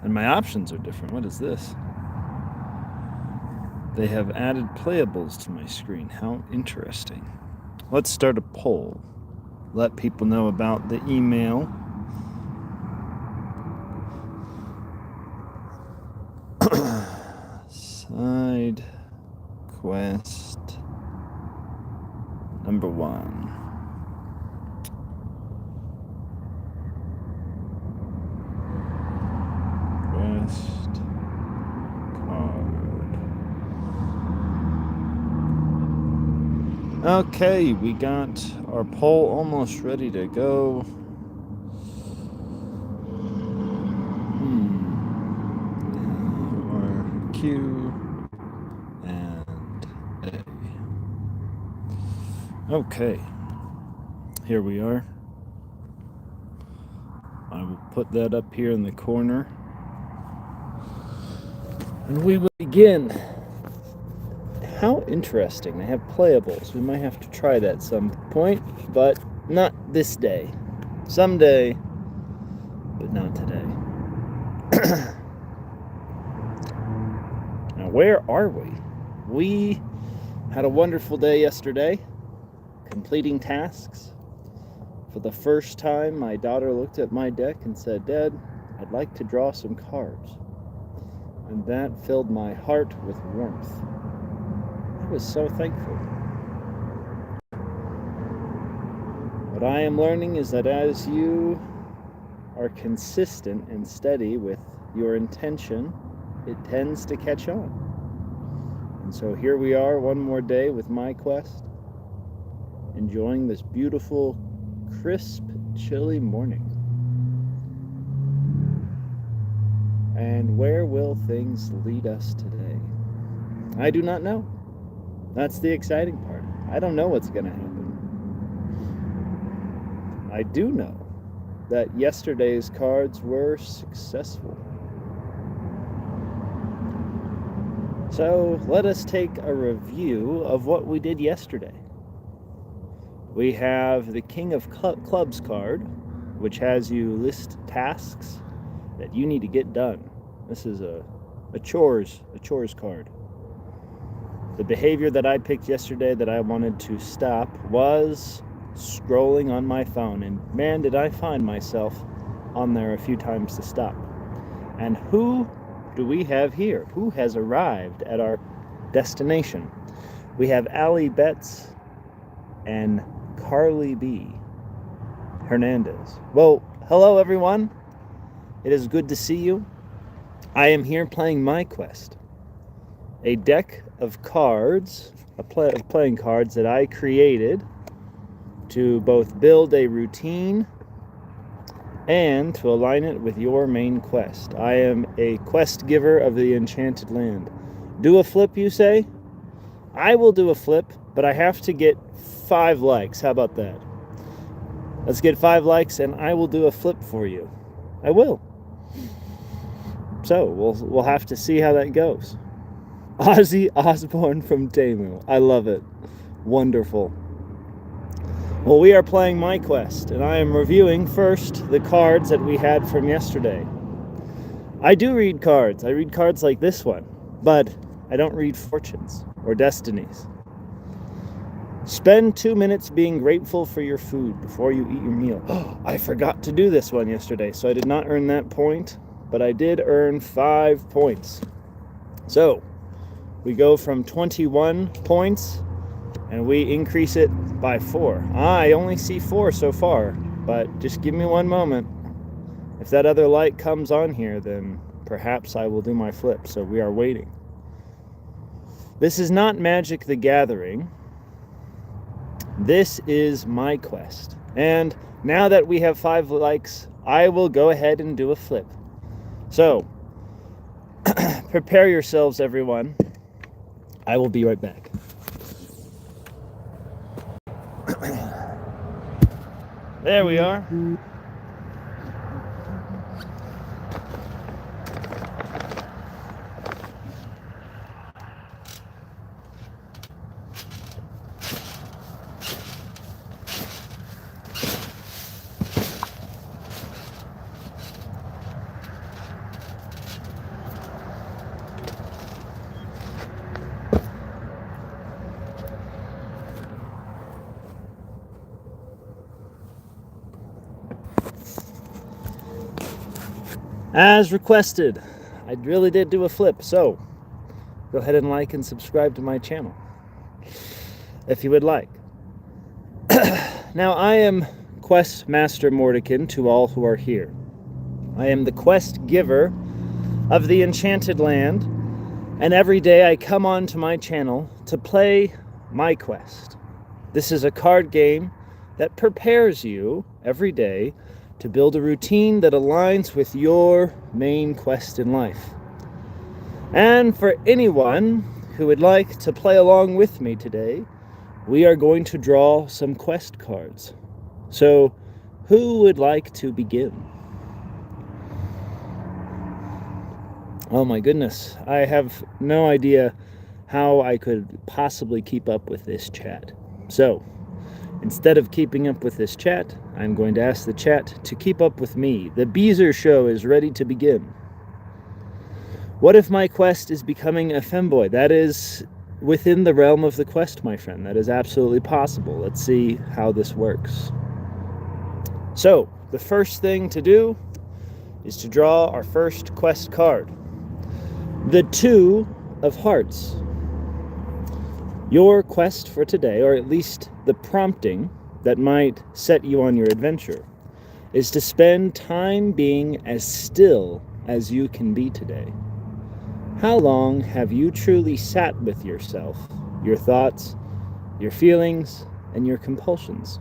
And my options are different. What is this? They have added playables to my screen. How interesting. Let's start a poll. Let people know about the email. Side quest number 1. Quest card. Okay, we got our poll almost ready to go. Q and A. Okay, here we are. I will put that up here in the corner. And we will begin. How interesting. They have playables. We might have to try that some point, but not this day. Someday, but not today. Now, where are we? We had a wonderful day yesterday, completing tasks. For the first time, my daughter looked at my deck and said, "Dad, I'd like to draw some cards." And that filled my heart with warmth. I was so thankful. What I am learning is that as you are consistent and steady with your intention, it tends to catch on. And so here we are, one more day with my quest, enjoying this beautiful, crisp, chilly morning. And where will things lead us today? I do not know. That's the exciting part. I don't know what's going to happen. I do know that yesterday's cards were successful. So let us take a review of what we did yesterday. We have the King of Clubs card, which has you list tasks that you need to get done. This is a chores card. The behavior that I picked yesterday that I wanted to stop was scrolling on my phone, and man, did I find myself on there a few times to stop. And who do we have here? Who has arrived at our destination? We have Allie Betts and Carly B. Hernandez. Well, hello everyone. It is good to see you. I am here playing my quest. A deck of cards, of playing cards that I created to both build a routine and to align it with your main quest. I am a quest giver of the Enchanted Land. Do a flip, you say? I will do a flip, but I have to get 5 likes. How about that? Let's get 5 likes and I will do a flip for you. I will. So we'll have to see how that goes. Ozzy Osbourne from Temu. I love it. Wonderful. Well, we are playing my quest, and I am reviewing first the cards that we had from yesterday. I do read cards. I read cards like this one, but I don't read fortunes or destinies. Spend 2 minutes being grateful for your food before you eat your meal. Oh, I forgot to do this one yesterday, so I did not earn that point, but I did earn 5 points. So we go from 21 points and we increase it by 4. I only see 4 so far, but just give me one moment. If that other light comes on here, then perhaps I will do my flip. So we are waiting. This is not Magic the Gathering. This is my quest. And now that we have 5 likes, I will go ahead and do a flip. So prepare yourselves, everyone. I will be right back. There we are. As requested, I really did do a flip, so go ahead and like and subscribe to my channel if you would like. Now, I am Quest Master Mordekin to all who are here. I am the quest giver of the Enchanted Land, and every day I come onto my channel to play my quest. This is a card game that prepares you every day to build a routine that aligns with your main quest in life. And for anyone who would like to play along with me today, we are going to draw some quest cards. So, who would like to begin? Oh my goodness, I have no idea how I could possibly keep up with this chat. So, instead of keeping up with this chat, I'm going to ask the chat to keep up with me. The Beezer Show is ready to begin. What if my quest is becoming a femboy? That is within the realm of the quest, my friend. That is absolutely possible. Let's see how this works. So, the first thing to do is to draw our first quest card. The Two of Hearts. Your quest for today, or at least the prompting that might set you on your adventure, is to spend time being as still as you can be today. How long have you truly sat with yourself, your thoughts, your feelings, and your compulsions?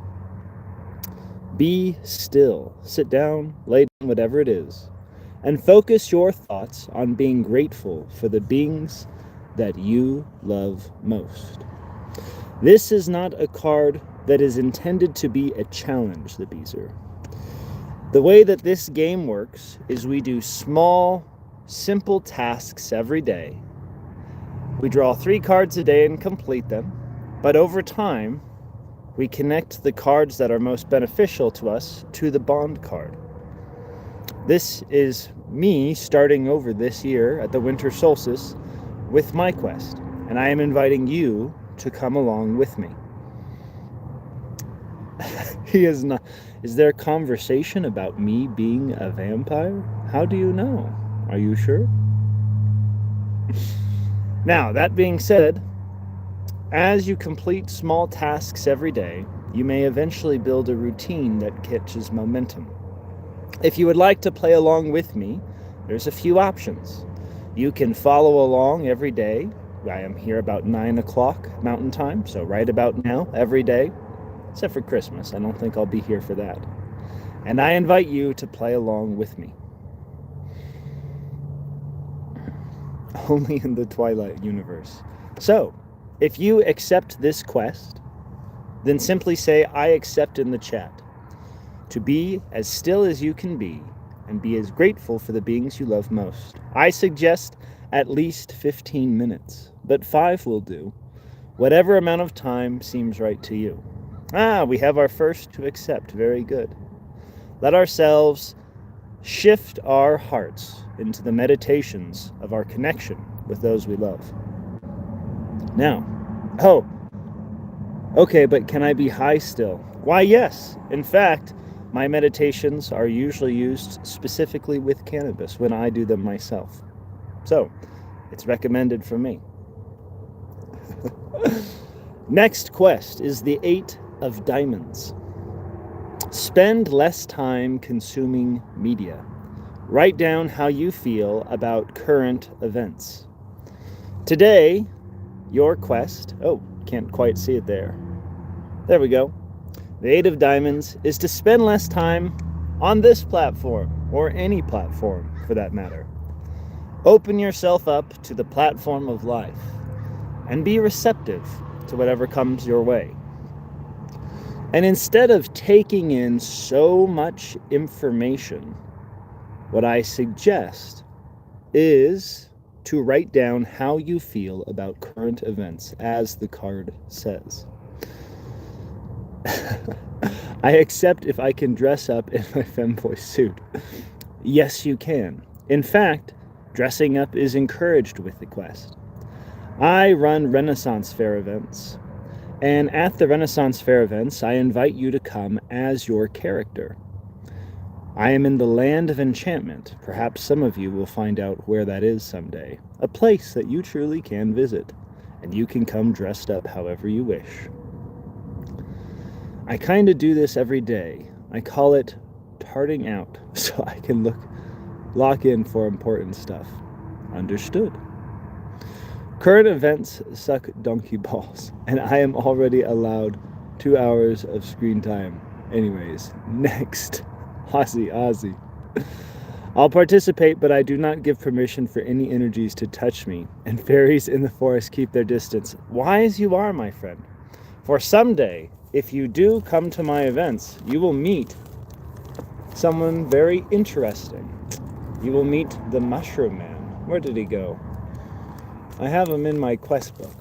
Be still. Sit down, lay down, whatever it is, and focus your thoughts on being grateful for the beings that you love most. This is not a card that is intended to be a challenge, the Beezer. The way that this game works is we do small, simple tasks every day. We draw 3 cards a day and complete them, but over time, we connect the cards that are most beneficial to us to the bond card. This is me starting over this year at the winter solstice with my quest, and I am inviting you to come along with me. He is not. Is there conversation about me being a vampire? How do you know? Are you sure? Now, that being said, as you complete small tasks every day, you may eventually build a routine that catches momentum. If you would like to play along with me, there's a few options. You can follow along every day. I am here about 9 o'clock Mountain Time, so right about now, every day, except for Christmas. I don't think I'll be here for that. And I invite you to play along with me. Only in the Twilight universe. So, if you accept this quest, then simply say, I accept in the chat. To be as still as you can be, and be as grateful for the beings you love most. I suggest at least 15 minutes, but 5 will do. Whatever amount of time seems right to you. We have our first to accept. Very good. Let ourselves shift our hearts into the meditations of our connection with those we love. Now, okay, but can I be high still? Why, yes. In fact, my meditations are usually used specifically with cannabis when I do them myself. So, it's recommended for me. Next quest is the 8 of Diamonds. Spend less time consuming media. Write down how you feel about current events. Today, your quest, can't quite see it there. There we go. The 8 of Diamonds is to spend less time on this platform, or any platform for that matter. Open yourself up to the platform of life, and be receptive to whatever comes your way. And instead of taking in so much information, what I suggest is to write down how you feel about current events, as the card says. I accept if I can dress up in my femboy suit. Yes, you can. In fact, dressing up is encouraged with the quest. I run Renaissance Fair events, and at the Renaissance Fair events, I invite you to come as your character. I am in the land of enchantment. Perhaps some of you will find out where that is someday. A place that you truly can visit, and you can come dressed up however you wish. I kinda do this every day. I call it tarting out, so I can lock in for important stuff. Understood. Current events suck donkey balls, and I am already allowed 2 hours of screen time. Anyways, next. Ozzy. I'll participate, but I do not give permission for any energies to touch me, and fairies in the forest keep their distance. Wise you are, my friend. For someday, if you do come to my events, you will meet someone very interesting. You will meet the Mushroom Man. Where did he go? I have him in my quest book.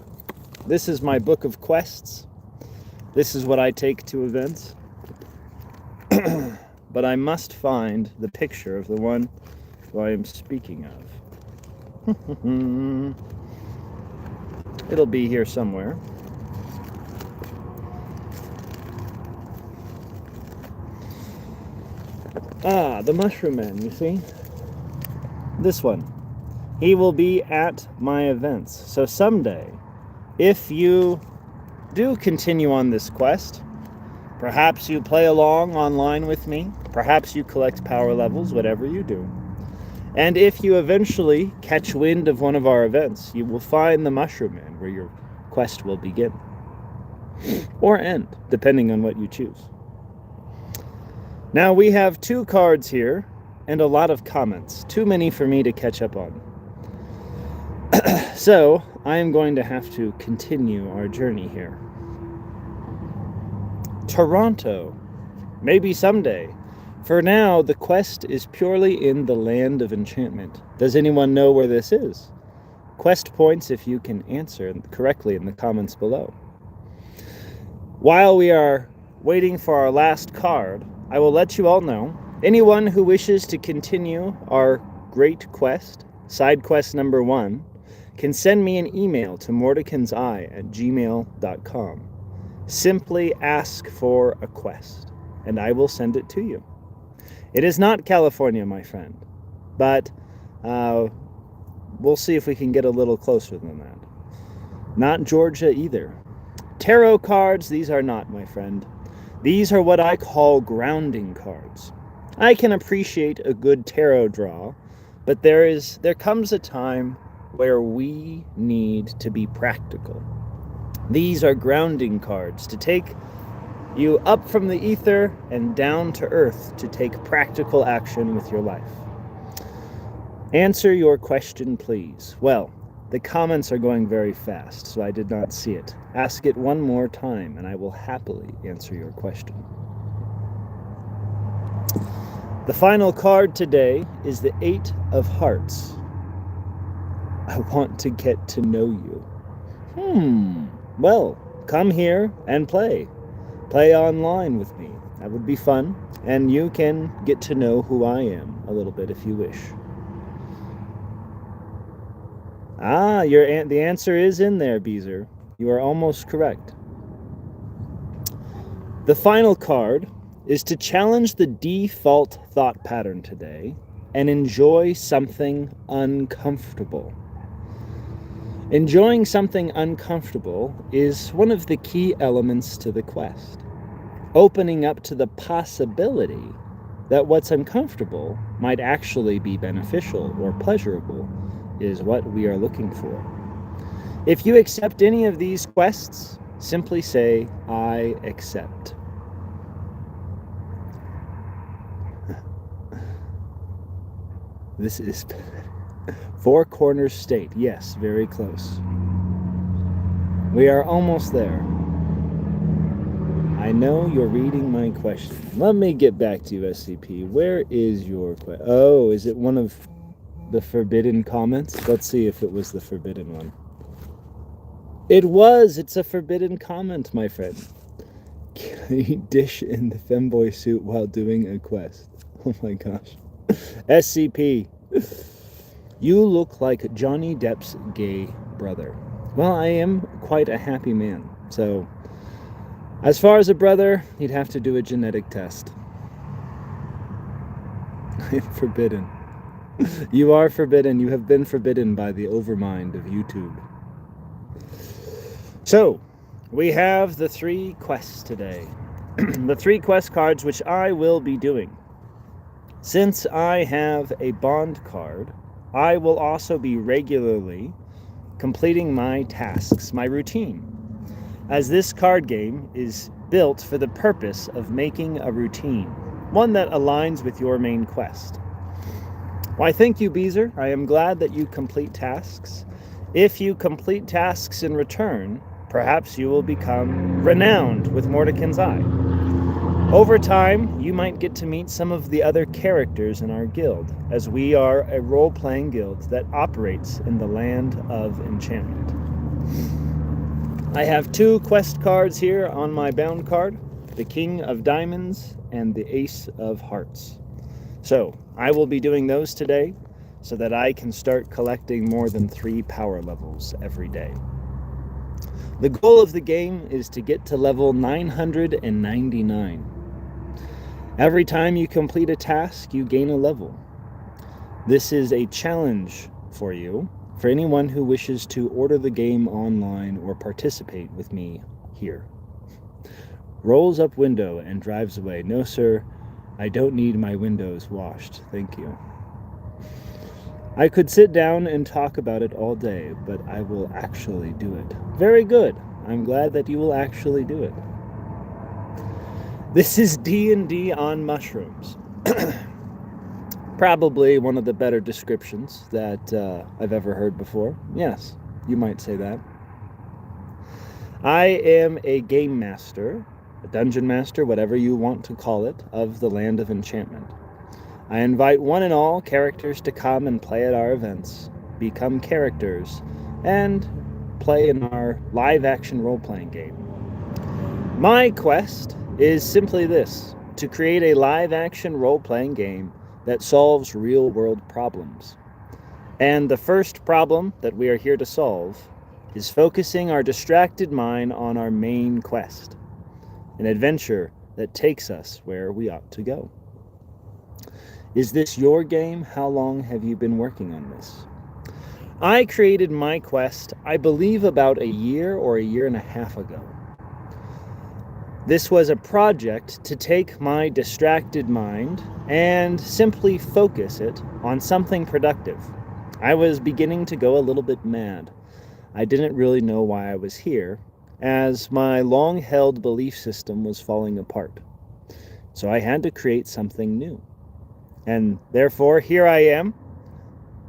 This is my book of quests. This is what I take to events. But I must find the picture of the one who I am speaking of. It'll be here somewhere. The Mushroom Man, you see? This one. He will be at my events. So someday, if you do continue on this quest, perhaps you play along online with me, perhaps you collect power levels, whatever you do. And if you eventually catch wind of one of our events, you will find the Mushroom Man where your quest will begin. Or end, depending on what you choose. Now we have 2 cards here and a lot of comments. Too many for me to catch up on. So, I am going to have to continue our journey here. Toronto. Maybe someday. For now, the quest is purely in the land of enchantment. Does anyone know where this is? Quest points if you can answer correctly in the comments below. While we are waiting for our last card, I will let you all know, anyone who wishes to continue our great quest, side quest number 1, can send me an email to mordekinseye@gmail.com. Simply ask for a quest, and I will send it to you. It is not California, my friend, but we'll see if we can get a little closer than that. Not Georgia either. Tarot cards, these are not, my friend. These are what I call grounding cards. I can appreciate a good tarot draw, but there comes a time where we need to be practical. These are grounding cards to take you up from the ether and down to earth to take practical action with your life. Answer your question, please. Well, the comments are going very fast, so I did not see it. Ask it one more time, and I will happily answer your question. The final card today is the 8 of Hearts. I want to get to know you. Well, come here and play. Play online with me. That would be fun, and you can get to know who I am a little bit if you wish. The answer is in there, Beezer. You are almost correct. The final card is to challenge the default thought pattern today and enjoy something uncomfortable. Enjoying something uncomfortable is one of the key elements to the quest. Opening up to the possibility that what's uncomfortable might actually be beneficial or pleasurable is what we are looking for. If you accept any of these quests, simply say, I accept. This is Four Corners State. Yes, very close. We are almost there. I know you're reading my question. Let me get back to you, SCP. Where is your question? Oh, is it one of the forbidden comments? Let's see if it was the forbidden one. It was! It's a forbidden comment, my friend. Can you dish in the femboy suit while doing a quest? Oh my gosh. SCP. You look like Johnny Depp's gay brother. Well, I am quite a happy man, so as far as a brother, you'd have to do a genetic test. I am forbidden. You are forbidden. You have been forbidden by the overmind of YouTube. So, we have the 3 quests today. The 3 quest cards which I will be doing. Since I have a bond card, I will also be regularly completing my tasks, my routine, as this card game is built for the purpose of making a routine, one that aligns with your main quest. Why, thank you, Beezer. I am glad that you complete tasks. If you complete tasks in return, perhaps you will become renowned with Mordenkainen's Eye. Over time, you might get to meet some of the other characters in our guild, as we are a role-playing guild that operates in the land of enchantment. I have 2 quest cards here on my bound card, the King of Diamonds and the Ace of Hearts. So, I will be doing those today so that I can start collecting more than 3 power levels every day. The goal of the game is to get to level 999. Every time you complete a task, you gain a level. This is a challenge for you, for anyone who wishes to order the game online or participate with me here. Rolls up window and drives away. No, sir, I don't need my windows washed, thank you. I could sit down and talk about it all day, but I will actually do it. Very good. I'm glad that you will actually do it. This is D&D on mushrooms. Probably one of the better descriptions that I've ever heard before. Yes, you might say that. I am a game master, a dungeon master, whatever you want to call it, of the Land of Enchantment. I invite one and all characters to come and play at our events, become characters, and play in our live-action role-playing game. My quest is simply this: to create a live-action role-playing game that solves real-world problems. And the first problem that we are here to solve is focusing our distracted mind on our main quest, an adventure that takes us where we ought to go. Is this your game? How long have you been working on this? I created my quest, I believe, about a year or a year and a half ago. This was a project to take my distracted mind and simply focus it on something productive. I was beginning to go a little bit mad. I didn't really know why I was here, as my long-held belief system was falling apart. So I had to create something new. And therefore, here I am,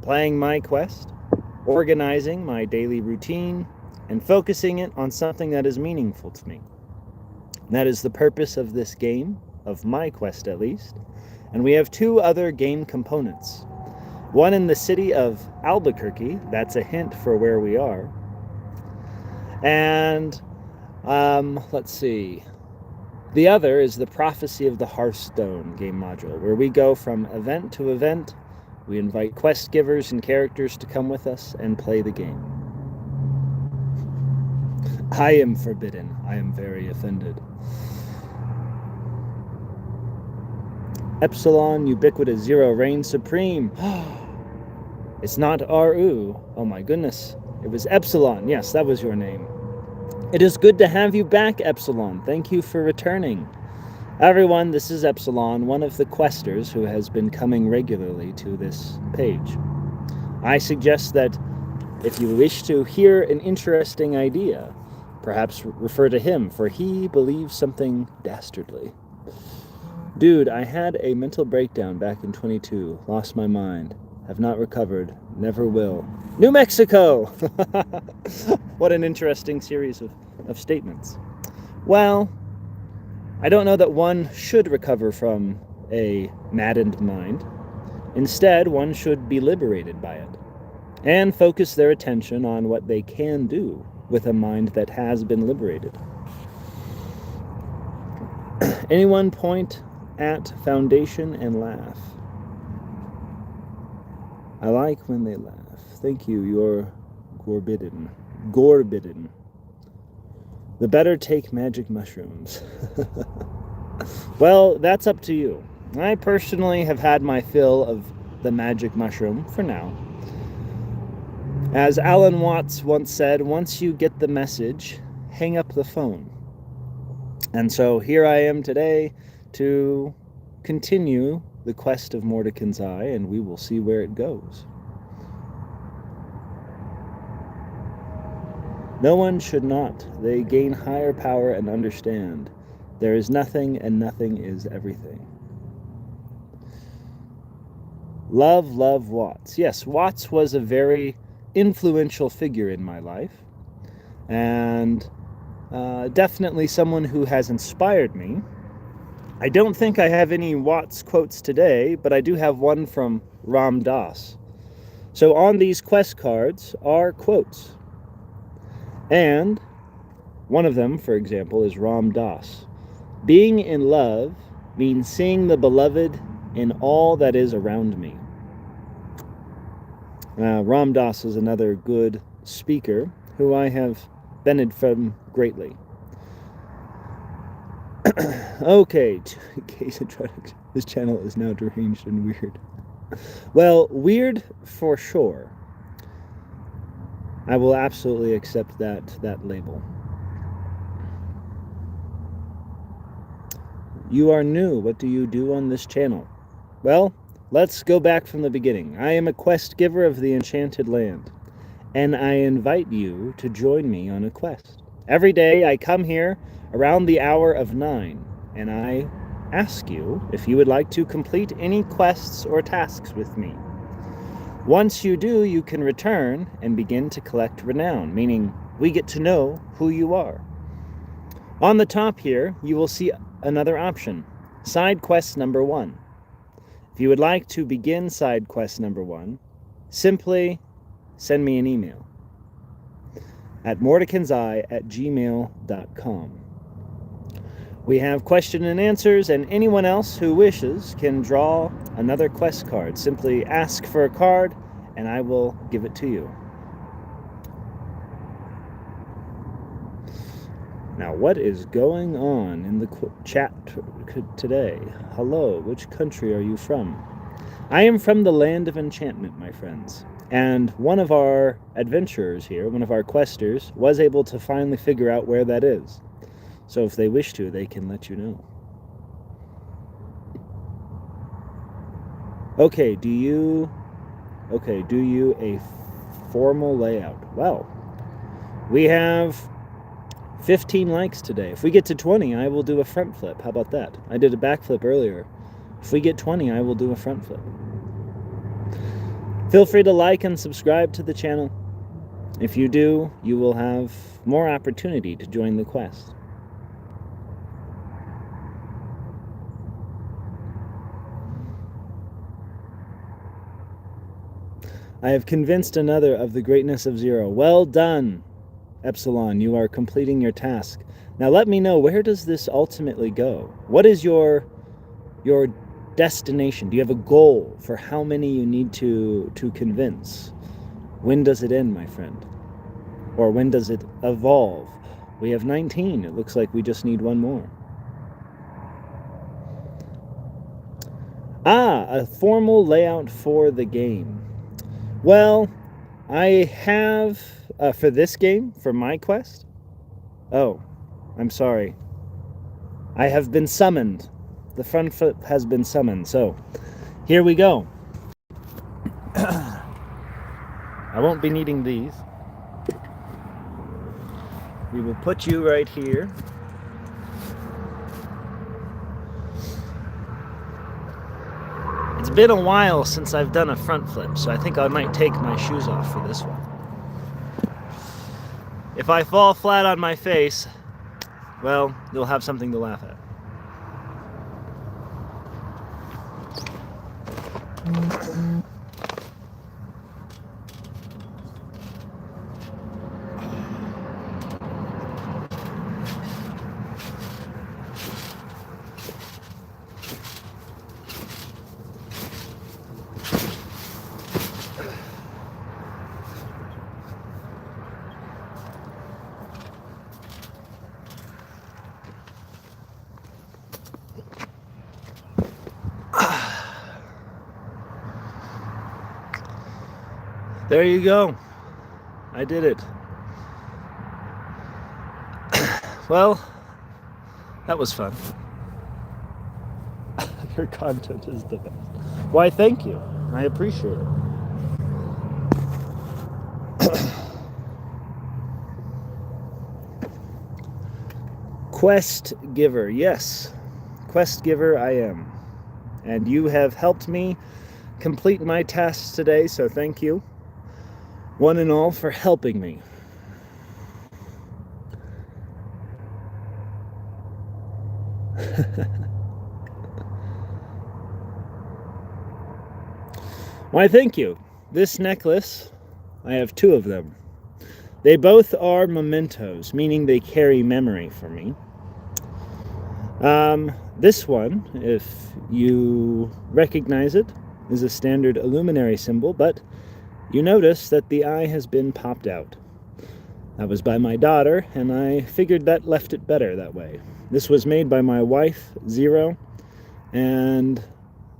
playing my quest, organizing my daily routine, and focusing it on something that is meaningful to me. That is the purpose of this game, of my quest at least. And we have 2 other game components. One in the city of Albuquerque, that's a hint for where we are. And, let's see. The other is the Prophecy of the Hearthstone game module, where we go from event to event. We invite quest givers and characters to come with us and play the game. I am forbidden. I am very offended. Epsilon Ubiquitous Zero reigns supreme. It's not RU. Oh my goodness. It was Epsilon. Yes, that was your name. It is good to have you back, Epsilon. Thank you for returning. Everyone, this is Epsilon, one of the questers who has been coming regularly to this page. I suggest that if you wish to hear an interesting idea, perhaps refer to him, for he believes something dastardly. Dude, I had a mental breakdown back in 22, lost my mind, have not recovered, never will. New Mexico! What an interesting series of statements. Well, I don't know that one should recover from a maddened mind. Instead, one should be liberated by it and focus their attention on what they can do with a mind that has been liberated. Anyone point at Foundation and laugh? I like when they laugh. Thank you, you're Gorbidden. Gorbidden. The better take magic mushrooms. Well, that's up to you. I personally have had my fill of the magic mushroom for now. As Alan Watts once said, once you get the message, hang up the phone. And so here I am today to continue the quest of Mordenkainen's Eye, and we will see where it goes. No one should not. They gain higher power and understand. There is nothing, and nothing is everything. Love Watts. Yes, Watts was a very influential figure in my life, and definitely someone who has inspired me. I don't think I have any Watts quotes today, but I do have one from Ram Dass. So on these quest cards are quotes. And one of them, for example, is Ram Dass. Being in love means seeing the beloved in all that is around me. Ram Dass is another good speaker who I have benefited from greatly. Okay, this channel is now deranged and weird. Well, weird for sure. I will absolutely accept that label. You are new. What do you do on this channel? Well, let's go back from the beginning. I am a quest giver of the Enchanted Land, and I invite you to join me on a quest. Every day I come here around the hour of 9, and I ask you if you would like to complete any quests or tasks with me. Once you do, you can return and begin to collect renown, meaning we get to know who you are. On the top here, you will see another option, side quest number 1. If you would like to begin side quest number 1, simply send me an email at mordenkainen'seye@gmail.com. We have question and answers, and anyone else who wishes can draw another quest card. Simply ask for a card, and I will give it to you. Now, what is going on in the chat today? Hello, which country are you from? I am from the Land of Enchantment, my friends. And one of our adventurers here, one of our questers, was able to finally figure out where that is. So if they wish to, they can let you know. Okay, do you a formal layout? Well, we have 15 likes today. If we get to 20, I will do a front flip. How about that? I did a back flip earlier. If we get 20, I will do a front flip. Feel free to like and subscribe to the channel. If you do, you will have more opportunity to join the quest. I have convinced another of the greatness of Zero. Well done, Epsilon. You are completing your task. Now let me know, where does this ultimately go? What is your destination? Do you have a goal for how many you need to convince? When does it end, my friend? Or when does it evolve? We have 19. It looks like we just need one more. A formal layout for the game. Well, I have, for this game, for my quest. Oh, I'm sorry. I have been summoned. The front flip has been summoned, so here we go. I won't be needing these. We will put you right here. It's been a while since I've done a front flip, so I think I might take my shoes off for this one. If I fall flat on my face, well, you'll have something to laugh at. There you go. I did it. Well, that was fun. Your content is the best. Why, thank you. I appreciate it. Quest giver, yes. Quest giver I am. And you have helped me complete my tasks today, so thank you, one and all, for helping me. Why, thank you. This necklace, I have 2 of them. They both are mementos, meaning they carry memory for me. This one, if you recognize it, is a standard illuminary symbol, but you notice that the eye has been popped out. That was by my daughter, and I figured that left it better that way. This was made by my wife, Zero, and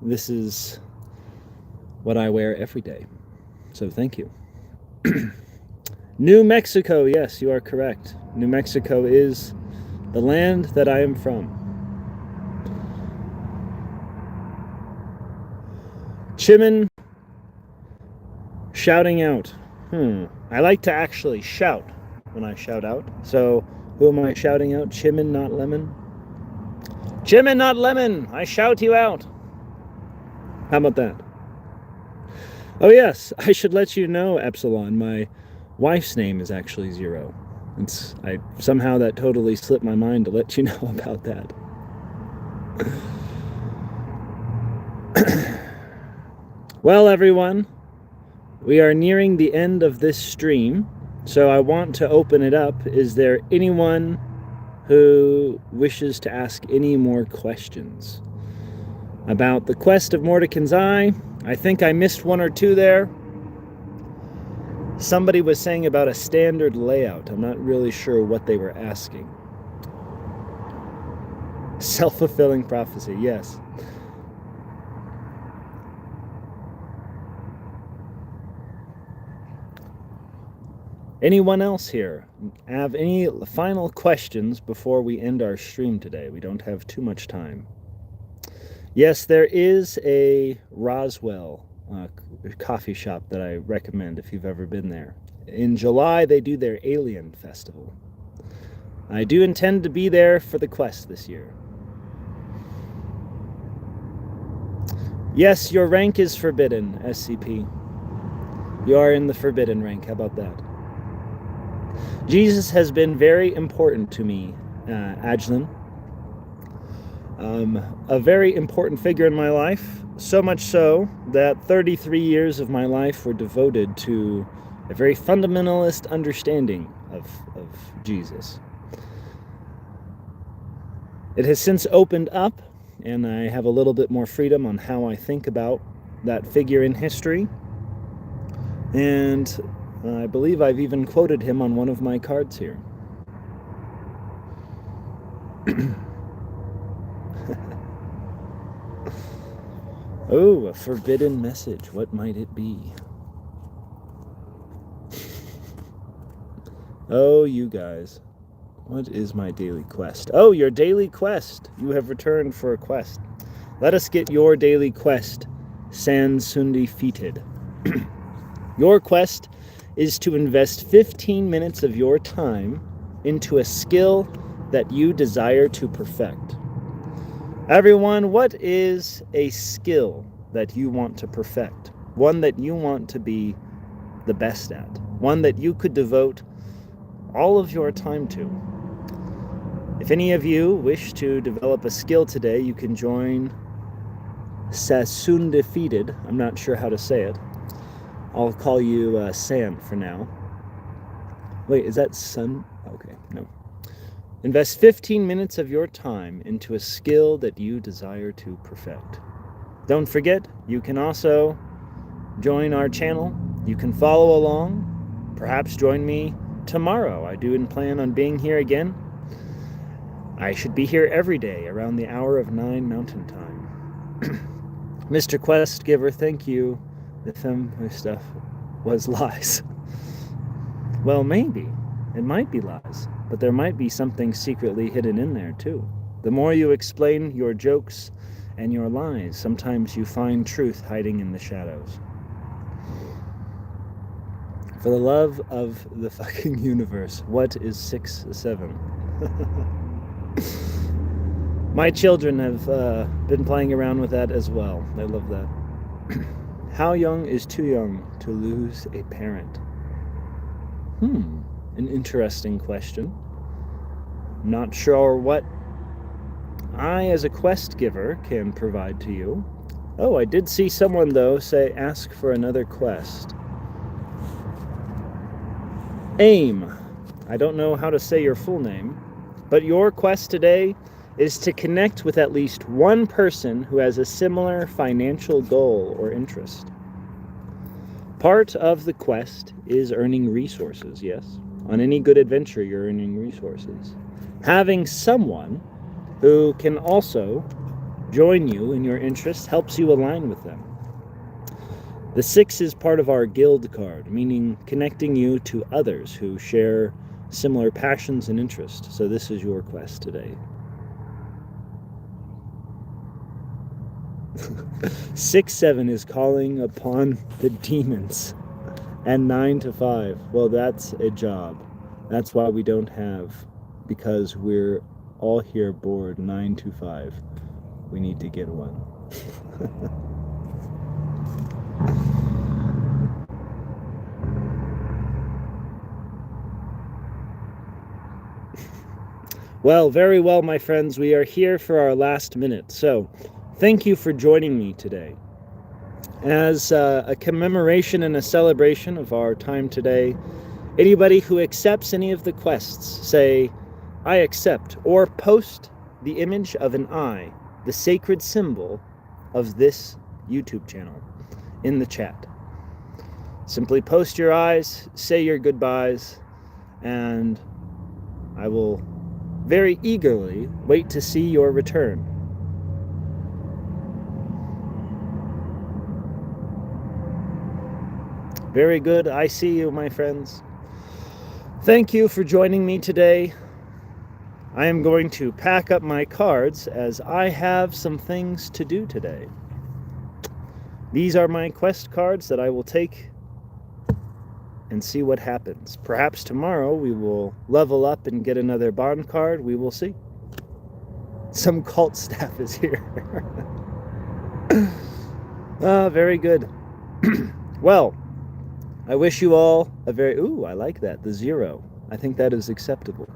this is what I wear every day. So thank you. New Mexico, yes, you are correct. New Mexico is the land that I am from. Chimin shouting out. I like to actually shout when I shout out. So who am I shouting out? Chimin, not lemon? Chimin, not lemon! I shout you out. How about that? Oh yes, I should let you know, Epsilon, my wife's name is actually Zero. Somehow that totally slipped my mind to let you know about that. Well, everyone, we are nearing the end of this stream, so I want to open it up. Is there anyone who wishes to ask any more questions about the quest of Mordecai's Eye? I think I missed 1 or 2 there. Somebody was saying about a standard layout. I'm not really sure what they were asking. Self-fulfilling prophecy, yes. Anyone else here have any final questions before we end our stream today? We don't have too much time. Yes, there is a Roswell coffee shop that I recommend if you've ever been there. In July, they do their Alien Festival. I do intend to be there for the quest this year. Yes, your rank is forbidden, SCP. You are in the forbidden rank. How about that? Jesus has been very important to me, Ajlan. A very important figure in my life, so much so that 33 years of my life were devoted to a very fundamentalist understanding of Jesus. It has since opened up, and I have a little bit more freedom on how I think about that figure in history. And I believe I've even quoted him on one of my cards here. Oh, a forbidden message. What might it be? Oh, you guys. What is my daily quest? Oh, your daily quest. You have returned for a quest. Let us get your daily quest defeated. Your quest is to invest 15 minutes of your time into a skill that you desire to perfect. Everyone, what is a skill that you want to perfect? One that you want to be the best at. One that you could devote all of your time to. If any of you wish to develop a skill today, you can join Sasundefeated. I'm not sure how to say it. I'll call you Sam for now. Wait, is that Sun? Okay, no. Invest 15 minutes of your time into a skill that you desire to perfect. Don't forget, you can also join our channel. You can follow along. Perhaps join me tomorrow. I do plan on being here again. I should be here every day around the hour of 9 Mountain Time. Mr. Quest Giver, thank you. The film stuff. was lies. Well, maybe. It might be lies, but there might be something secretly hidden in there, too. The more you explain your jokes and your lies, sometimes you find truth hiding in the shadows. For the love of the fucking universe, what is 6-7? My children have been playing around with that as well. They love that. How young is too young to lose a parent? An interesting question. Not sure what I, as a quest giver, can provide to you. Oh, I did see someone, though, say ask for another quest. AIM. I don't know how to say your full name, but your quest today is to connect with at least one person who has a similar financial goal or interest. Part of the quest is earning resources, yes. On any good adventure, you're earning resources. Having someone who can also join you in your interests helps you align with them. The 6 is part of our guild card, meaning connecting you to others who share similar passions and interests. So this is your quest today. 6-7 is calling upon the demons. And 9-5, well, that's a job. That's why we don't have, because we're all here bored, 9-5. We need to get one. Well, very well, my friends. We are here for our last minute. So, thank you for joining me today. As a commemoration and a celebration of our time today, anybody who accepts any of the quests, say, I accept, or post the image of an eye, the sacred symbol of this YouTube channel, in the chat. Simply post your eyes, say your goodbyes, and I will very eagerly wait to see your return. Very good. I see you, my friends. Thank you for joining me today. I am going to pack up my cards as I have some things to do today. These are my quest cards that I will take and see what happens. Perhaps tomorrow we will level up and get another bond card. We will see. Some cult staff is here. Very good. Well, I wish you all a very... Ooh, I like that. The 0. I think that is acceptable.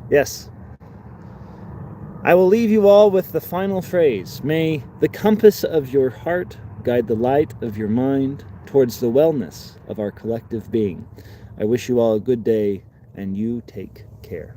Yes. I will leave you all with the final phrase. May the compass of your heart guide the light of your mind towards the wellness of our collective being. I wish you all a good day, and you take care.